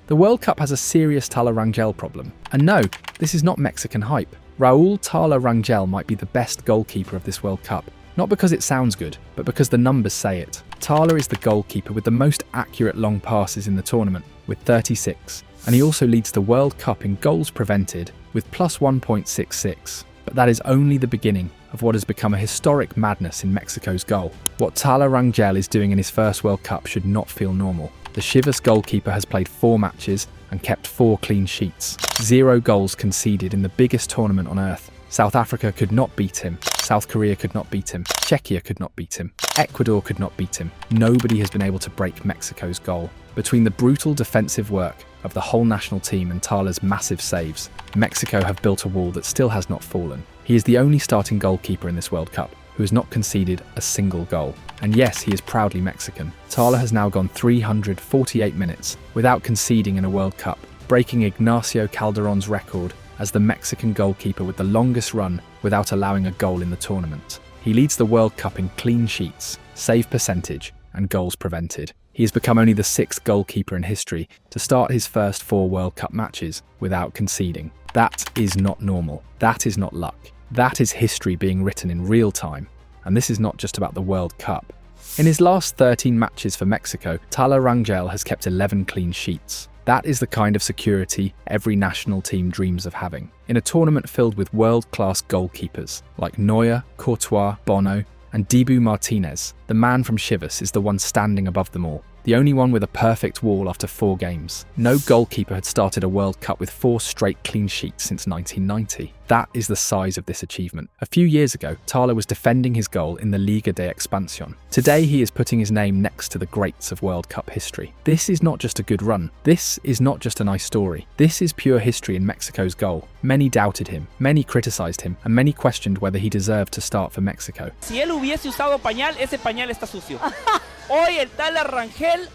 The World Cup has a serious Tala Rangel problem. And no, this is not Mexican hype. Raul Tala Rangel might be the best goalkeeper of this World Cup. Not because it sounds good, but because the numbers say it. Tala is the goalkeeper with the most accurate long passes in the tournament, with 36. And he also leads the World Cup in goals prevented, with plus 1.66. But that is only the beginning of what has become a historic madness in Mexico's goal. What Tala Rangel is doing in his first World Cup should not feel normal. The Chivas goalkeeper has played 4 matches and kept 4 clean sheets. 0 goals conceded in the biggest tournament on earth. South Africa could not beat him. South Korea could not beat him. Czechia could not beat him. Ecuador could not beat him. Nobody has been able to break Mexico's goal. Between the brutal defensive work of the whole national team and Tala's massive saves, Mexico have built a wall that still has not fallen. He is the only starting goalkeeper in this World Cup who has not conceded a single goal. And yes, he is proudly Mexican. Tala has now gone 348 minutes without conceding in a World Cup, breaking Ignacio Calderon's record as the Mexican goalkeeper with the longest run without allowing a goal in the tournament. He leads the World Cup in clean sheets, save percentage, and goals prevented. He has become only the 6th goalkeeper in history to start his first 4 World Cup matches without conceding. That is not normal. That is not luck. That is history being written in real time. And this is not just about the World Cup. In his last 13 matches for Mexico, Tala Rangel has kept 11 clean sheets. That is the kind of security every national team dreams of having. In a tournament filled with world-class goalkeepers like Neuer, Courtois, Bono, and Dibu Martinez, the man from Chivas is the one standing above them all. The only one with a perfect wall after 4 games. No goalkeeper had started a World Cup with 4 straight clean sheets since 1990. That is the size of this achievement. A few years ago, Tala was defending his goal in the Liga de Expansión. Today, he is putting his name next to the greats of World Cup history. This is not just a good run. This is not just a nice story. This is pure history in Mexico's goal. Many doubted him, many criticized him, and many questioned whether he deserved to start for Mexico. Si él hubiese usado pañal, ese pañal está sucio. Hoy el Tala Rangel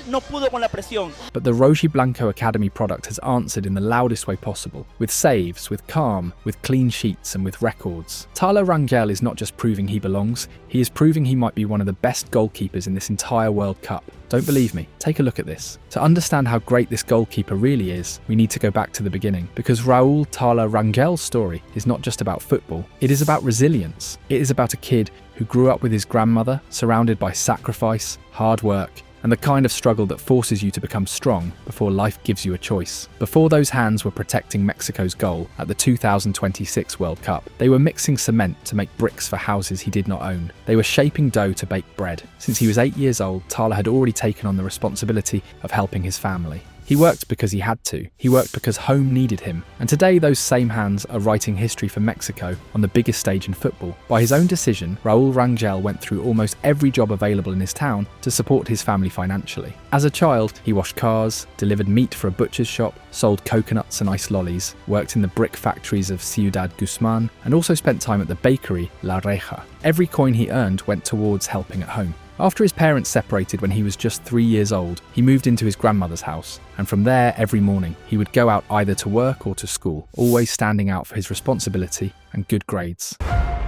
no pudo con la presión. But the Rojiblanco Academy product has answered in the loudest way possible, with saves, with calm, with clean sheets, and with records. Tala Rangel is not just proving he belongs, he is proving he might be one of the best goalkeepers in this entire World Cup. Don't believe me? Take a look at this. To understand how great this goalkeeper really is, we need to go back to the beginning, because Raul Tala Rangel's story is not just about football, it is about resilience. It is about a kid who grew up with his grandmother, surrounded by sacrifice, hard work, and the kind of struggle that forces you to become strong before life gives you a choice. Before those hands were protecting Mexico's goal at the 2026 World Cup, they were mixing cement to make bricks for houses he did not own. They were shaping dough to bake bread. Since he was 8 years old, Tala had already taken on the responsibility of helping his family. He worked because he had to. He worked because home needed him. And today those same hands are writing history for Mexico on the biggest stage in football. By his own decision, Raul Rangel went through almost every job available in his town to support his family financially. As a child, he washed cars, delivered meat for a butcher's shop, sold coconuts and ice lollies, worked in the brick factories of Ciudad Guzman, and also spent time at the bakery La Reja. Every coin he earned went towards helping at home. After his parents separated when he was just 3 years old, he moved into his grandmother's house, and from there, every morning, he would go out either to work or to school, always standing out for his responsibility and good grades.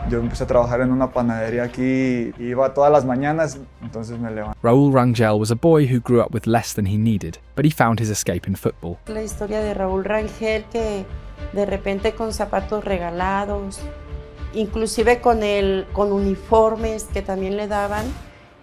Yo empecé a trabajar en una panadería aquí, iba todas las mañanas, entonces me levanté. Raul Rangel was a boy who grew up with less than he needed, but he found his escape in football. La historia de Raúl Rangel que de repente con zapatos regalados, inclusive con uniformes que también le daban.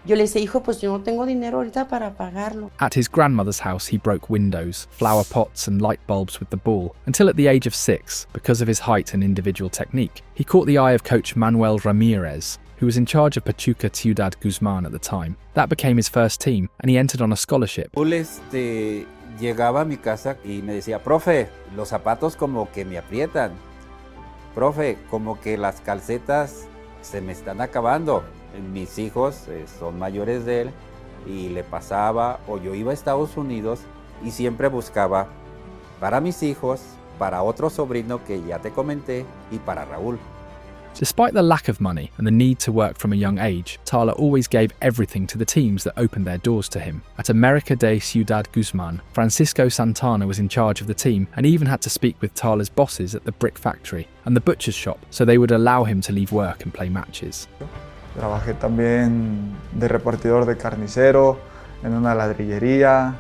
Yo le decía, hijo, pues yo no tengo dinero ahorita para pagarlo. At his grandmother's house, he broke windows, flower pots and light bulbs with the ball, until at the age of 6, because of his height and individual technique, he caught the eye of coach Manuel Ramirez, who was in charge of Pachuca Ciudad Guzman at the time. That became his first team, and he entered on a scholarship. Llegaba a mi casa y me decía, profe, los zapatos como que me aprietan. Profe, como que las calcetas se me están acabando. Mis hijos son mayores de él y le pasaba, o yo iba a Estados Unidos y siempre buscaba para mis hijos, para otro sobrino que ya te comenté y para Raúl. Despite the lack of money and the need to work from a young age, Tala always gave everything to the teams that opened their doors to him. At América de Ciudad Guzman, Francisco Santana was in charge of the team and even had to speak with Tala's bosses at the brick factory and the butcher's shop so they would allow him to leave work and play matches. Trabajé también de repartidor de carnicero en una ladrillería.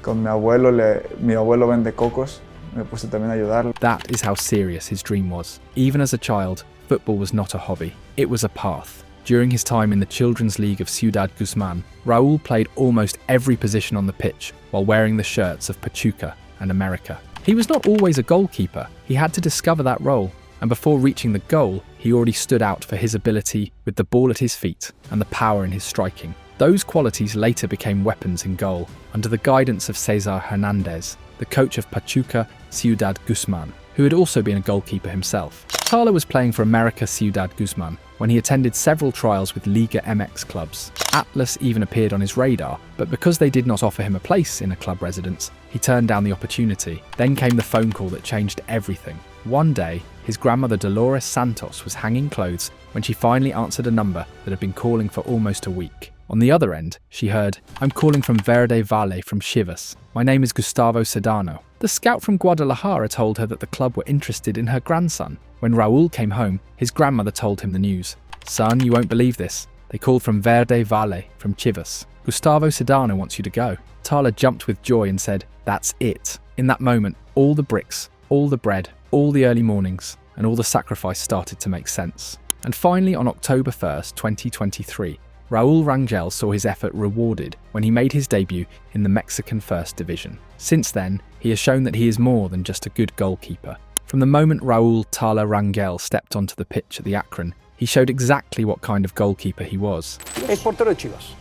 Con mi abuelo vende cocos, me puse también a ayudarlo. That is how serious his dream was. Even as a child, football was not a hobby, it was a path. During his time in the Children's League of Ciudad Guzman, Raúl played almost every position on the pitch while wearing the shirts of Pachuca and America. He was not always a goalkeeper, he had to discover that role, and before reaching the goal, he already stood out for his ability with the ball at his feet and the power in his striking. Those qualities later became weapons in goal, under the guidance of Cesar Hernandez, the coach of Pachuca Ciudad Guzman, who had also been a goalkeeper himself. Tala was playing for America Ciudad Guzman when he attended several trials with Liga MX clubs. Atlas even appeared on his radar, but because they did not offer him a place in a club residence, he turned down the opportunity. Then came the phone call that changed everything. One day, his grandmother Dolores Santos was hanging clothes when she finally answered a number that had been calling for almost a week. On the other end, she heard, "I'm calling from Verde Valle from Chivas. My name is Gustavo Sedano." The scout from Guadalajara told her that the club were interested in her grandson. When Raúl came home, his grandmother told him the news. "Son, you won't believe this. They called from Verde Valle from Chivas. Gustavo Sedano wants you to go." Tala jumped with joy and said, "That's it." In that moment, all the bricks, all the bread, all the early mornings, and all the sacrifice started to make sense. And finally, on October 1st, 2023, Raúl Rangel saw his effort rewarded when he made his debut in the Mexican First Division. Since then, he has shown that he is more than just a good goalkeeper. From the moment Raúl Tala Rangel stepped onto the pitch at the Akron, he showed exactly what kind of goalkeeper he was. Es portero de Chivas.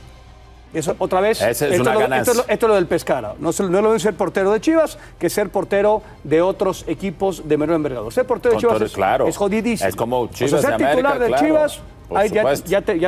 Eso, otra vez, Esa es una ganancia. esto es lo del Pescara. No es lo mismo ser portero de Chivas que ser portero de otros equipos de menor envergadura. Ser portero de Chivas es jodidísimo. Es como Chivas o sea, ser de América, titular de claro. Chivas, ahí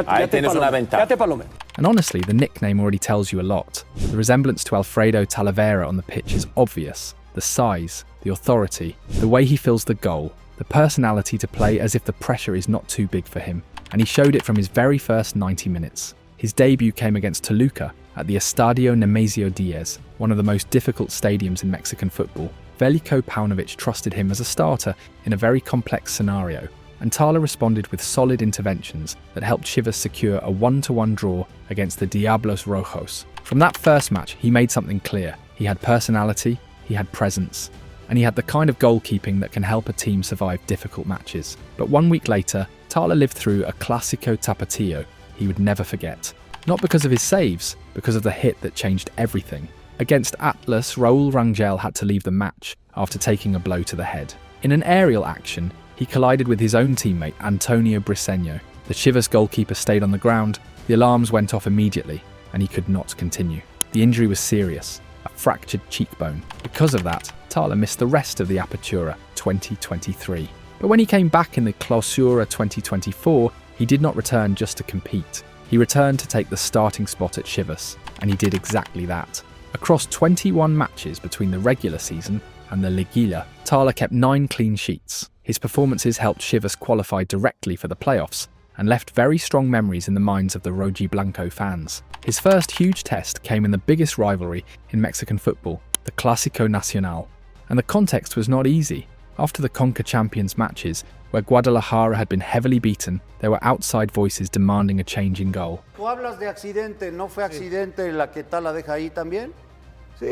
Ahí tienes una ventaja. ya te palomé. And honestly, the nickname already tells you a lot. The resemblance to Alfredo Talavera on the pitch is obvious. The size, the authority, the way he fills the goal, the personality to play as if the pressure is not too big for him. And he showed it from his very first 90 minutes. His debut came against Toluca at the Estadio Nemesio Diaz, one of the most difficult stadiums in Mexican football. Veliko Paunovic trusted him as a starter in a very complex scenario, and Tala responded with solid interventions that helped Chivas secure a 1-1 draw against the Diablos Rojos. From that first match, he made something clear. He had personality, he had presence, and he had the kind of goalkeeping that can help a team survive difficult matches. But 1 week later, Tala lived through a Clásico Tapatío he would never forget. Not because of his saves, because of the hit that changed everything. Against Atlas, Raúl Rangel had to leave the match after taking a blow to the head. In an aerial action, he collided with his own teammate Antonio Briseño. The Chivas goalkeeper stayed on the ground, the alarms went off immediately, and he could not continue. The injury was serious, a fractured cheekbone. Because of that, Tala missed the rest of the Apertura 2023. But when he came back in the Clausura 2024, he did not return just to compete. He returned to take the starting spot at Chivas, and he did exactly that. Across 21 matches between the regular season and the Liguilla, Tala kept 9 clean sheets. His performances helped Chivas qualify directly for the playoffs and left very strong memories in the minds of the Rojiblanco fans. His first huge test came in the biggest rivalry in Mexican football, the Clásico Nacional. And the context was not easy. After the Conca Champions matches, where Guadalajara had been heavily beaten, there were outside voices demanding a change in goal. Tú hablas de accidente, ¿no fue accidente la que Tala deja ahí también? Sí.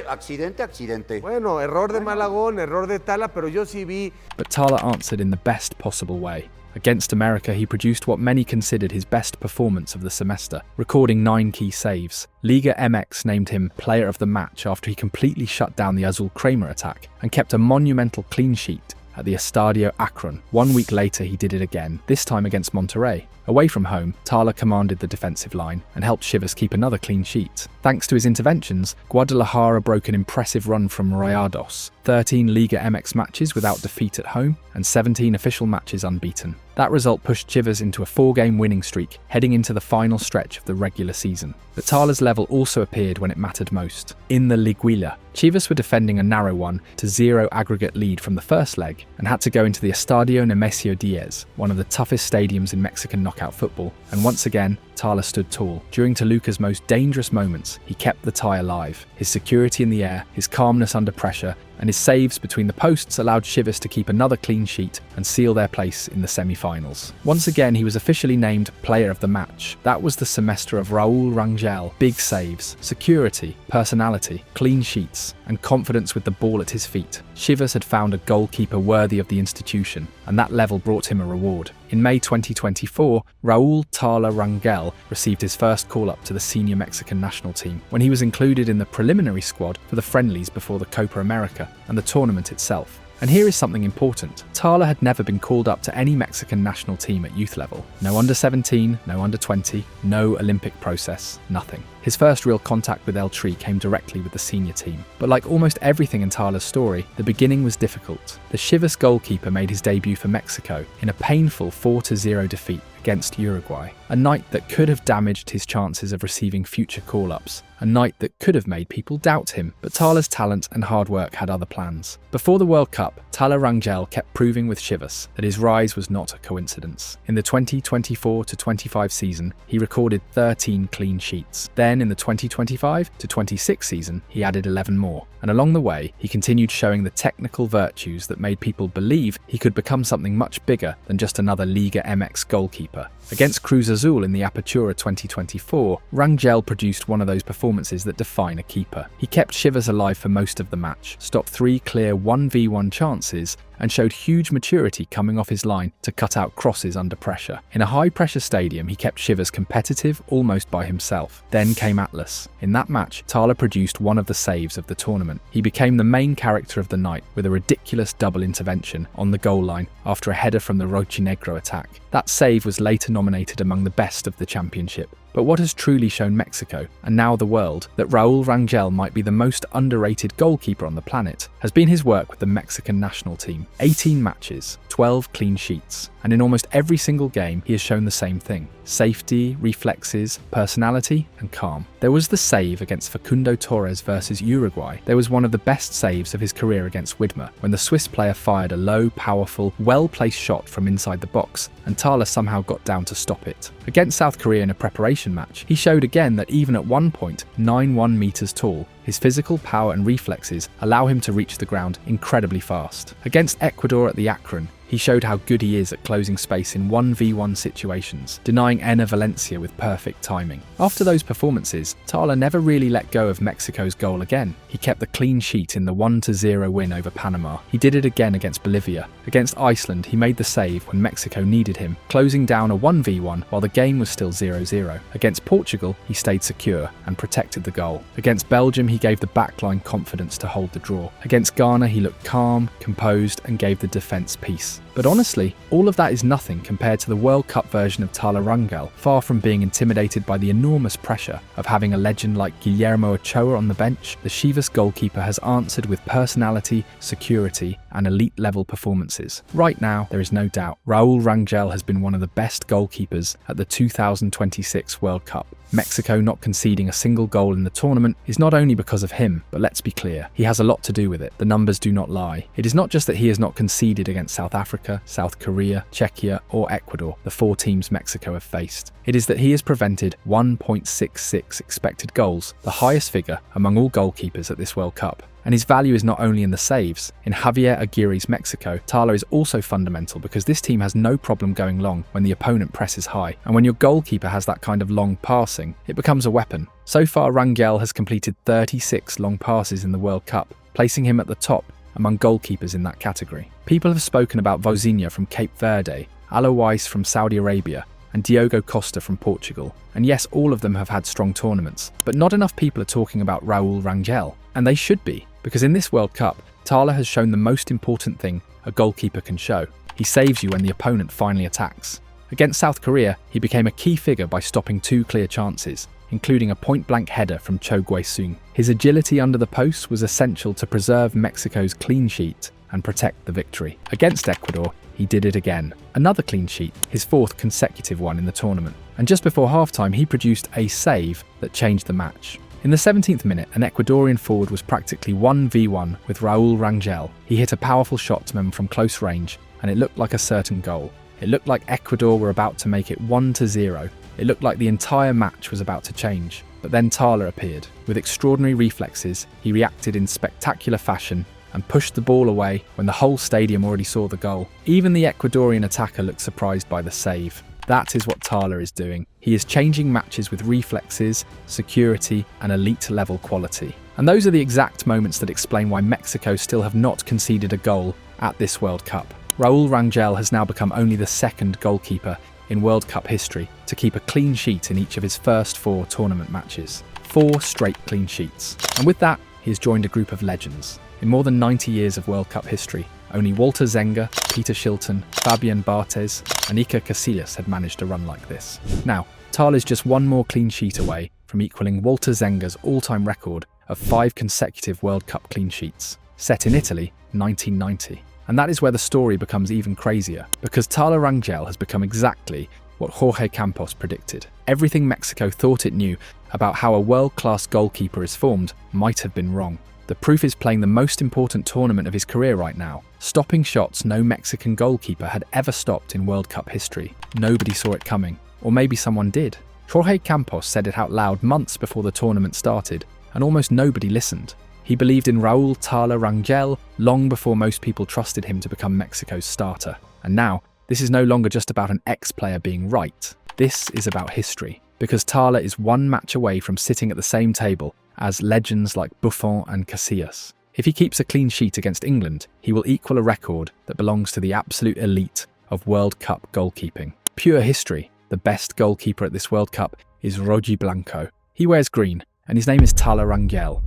Accidente. Bueno, error de Malagón, error de Tala, pero yo sí vi. But Tala answered in the best possible way. Against America, he produced what many considered his best performance of the semester, recording 9 key saves. Liga MX named him Player of the Match after he completely shut down the Azul Kramer attack and kept a monumental clean sheet at the Estadio Akron. 1 week later, he did it again, this time against Monterrey. Away from home, Tala commanded the defensive line and helped Chivas keep another clean sheet. Thanks to his interventions, Guadalajara broke an impressive run from Rayados, 13 Liga MX matches without defeat at home and 17 official matches unbeaten. That result pushed Chivas into a 4-game winning streak, heading into the final stretch of the regular season. But Tala's level also appeared when it mattered most. In the Liguilla, Chivas were defending a narrow 1-0 aggregate lead from the first leg and had to go into the Estadio Nemesio Diaz, one of the toughest stadiums in Mexican knockout football, and once again, Tala stood tall. During Toluca's most dangerous moments, he kept the tie alive. His security in the air, his calmness under pressure, and his saves between the posts allowed Chivas to keep another clean sheet and seal their place in the semi-finals. Once again, he was officially named Player of the Match. That was the semester of Raul Rangel. Big saves, security, personality, clean sheets, and confidence with the ball at his feet. Chivas had found a goalkeeper worthy of the institution, and that level brought him a reward. In May 2024, Raul Tala Rangel received his first call-up to the senior Mexican national team when he was included in the preliminary squad for the friendlies before the Copa America and the tournament itself. And here is something important. Tala had never been called up to any Mexican national team at youth level. No under-17, no under-20, no Olympic process, nothing. His first real contact with El Tri came directly with the senior team. But like almost everything in Tala's story, the beginning was difficult. The Chivas goalkeeper made his debut for Mexico in a painful 4-0 defeat against Uruguay, a night that could have damaged his chances of receiving future call-ups, a night that could have made people doubt him, but Tala's talent and hard work had other plans. Before the World Cup, Tala Rangel kept proving with Chivas that his rise was not a coincidence. In the 2024-25 season, he recorded 13 clean sheets. Then in the 2025-26 season, he added 11 more. And along the way, he continued showing the technical virtues that made people believe he could become something much bigger than just another Liga MX goalkeeper. Against Cruz Azul in the Apertura 2024, Rangel produced one of those performances that define a keeper. He kept Chivas alive for most of the match, stopped 3 clear 1v1 chances, and showed huge maturity coming off his line to cut out crosses under pressure. In a high-pressure stadium, he kept Chivas competitive almost by himself. Then came Atlas. In that match, Tala produced one of the saves of the tournament. He became the main character of the night with a ridiculous double intervention on the goal line after a header from the Rochinegro attack. That save was later nominated among the best of the championship. But what has truly shown Mexico, and now the world, that Raul Rangel might be the most underrated goalkeeper on the planet, has been his work with the Mexican national team. 18 matches, 12 clean sheets, and in almost every single game he has shown the same thing: safety, reflexes, personality, and calm. There was the save against Facundo Torres versus Uruguay. There was one of the best saves of his career against Widmer, when the Swiss player fired a low, powerful, well-placed shot from inside the box, and Tala somehow got down to stop it. Against South Korea in a preparation match, he showed again that even at one point, 9'1" meters tall, his physical power and reflexes allow him to reach the ground incredibly fast. Against Ecuador at the Akron, he showed how good he is at closing space in 1v1 situations, denying Enner Valencia with perfect timing. After those performances, Tala never really let go of Mexico's goal again. He kept the clean sheet in the 1-0 win over Panama. He did it again against Bolivia. Against Iceland, he made the save when Mexico needed him, closing down a 1v1 while the game was still 0-0. Against Portugal, he stayed secure and protected the goal. Against Belgium, he gave the backline confidence to hold the draw. Against Ghana, he looked calm, composed, and gave the defence peace. But honestly, all of that is nothing compared to the World Cup version of Tala Rangel, far from being intimidated by the enormous pressure of having a legend like Guillermo Ochoa on the bench. The Chivas goalkeeper has answered with personality, security, and elite-level performances. Right now, there is no doubt, Raul Rangel has been one of the best goalkeepers at the 2026 World Cup. Mexico not conceding a single goal in the tournament is not only because of him, but let's be clear, he has a lot to do with it. The numbers do not lie. It is not just that he has not conceded against South Africa, South Korea, Czechia, or Ecuador, the 4 teams Mexico have faced. It is that he has prevented 1.66 expected goals, the highest figure among all goalkeepers at this World Cup. And his value is not only in the saves. In Javier Aguirre's Mexico, Tala is also fundamental because this team has no problem going long when the opponent presses high. And when your goalkeeper has that kind of long passing, it becomes a weapon. So far, Rangel has completed 36 long passes in the World Cup, placing him at the top among goalkeepers in that category. People have spoken about Vozinha from Cape Verde, Alois from Saudi Arabia, and Diogo Costa from Portugal. And yes, all of them have had strong tournaments, but not enough people are talking about Raul Rangel. And they should be, because in this World Cup, Tala has shown the most important thing a goalkeeper can show. He saves you when the opponent finally attacks. Against South Korea, he became a key figure by stopping 2 clear chances, including a point-blank header from Cho Guesung. His agility under the post was essential to preserve Mexico's clean sheet and protect the victory. Against Ecuador, he did it again. Another clean sheet, his 4th consecutive one in the tournament. And just before halftime, he produced a save that changed the match. In the 17th minute, an Ecuadorian forward was practically 1v1 with Raul Rangel. He hit a powerful shot to him from close range, and it looked like a certain goal. It looked like Ecuador were about to make it 1-0. It looked like the entire match was about to change. But then Tala appeared. With extraordinary reflexes, he reacted in spectacular fashion and pushed the ball away when the whole stadium already saw the goal. Even the Ecuadorian attacker looked surprised by the save. That is what Tala is doing. He is changing matches with reflexes, security, and elite-level quality. And those are the exact moments that explain why Mexico still have not conceded a goal at this World Cup. Raul Rangel has now become only the second goalkeeper in World Cup history to keep a clean sheet in each of his first 4 tournament matches. 4 straight clean sheets. And with that, he has joined a group of legends. In more than 90 years of World Cup history, only Walter Zenga, Peter Shilton, Fabian Barthez, and Iker Casillas had managed a run like this. Now, Tala is just one more clean sheet away from equaling Walter Zenga's all-time record of 5 consecutive World Cup clean sheets, set in Italy, 1990. And that is where the story becomes even crazier, because Tala Rangel has become exactly what Jorge Campos predicted. Everything Mexico thought it knew about how a world-class goalkeeper is formed might have been wrong. The proof is playing the most important tournament of his career right now, stopping shots no Mexican goalkeeper had ever stopped in World Cup history. Nobody saw it coming, or maybe someone did. Jorge Campos said it out loud months before the tournament started, and almost nobody listened. He believed in Raul Tala Rangel long before most people trusted him to become Mexico's starter. And now, this is no longer just about an ex-player being right. This is about history, because Tala is one match away from sitting at the same table as legends like Buffon and Casillas. If he keeps a clean sheet against England, he will equal a record that belongs to the absolute elite of World Cup goalkeeping. Pure history. The best goalkeeper at this World Cup is Rojiblanco. He wears green, and his name is Tala Rangel.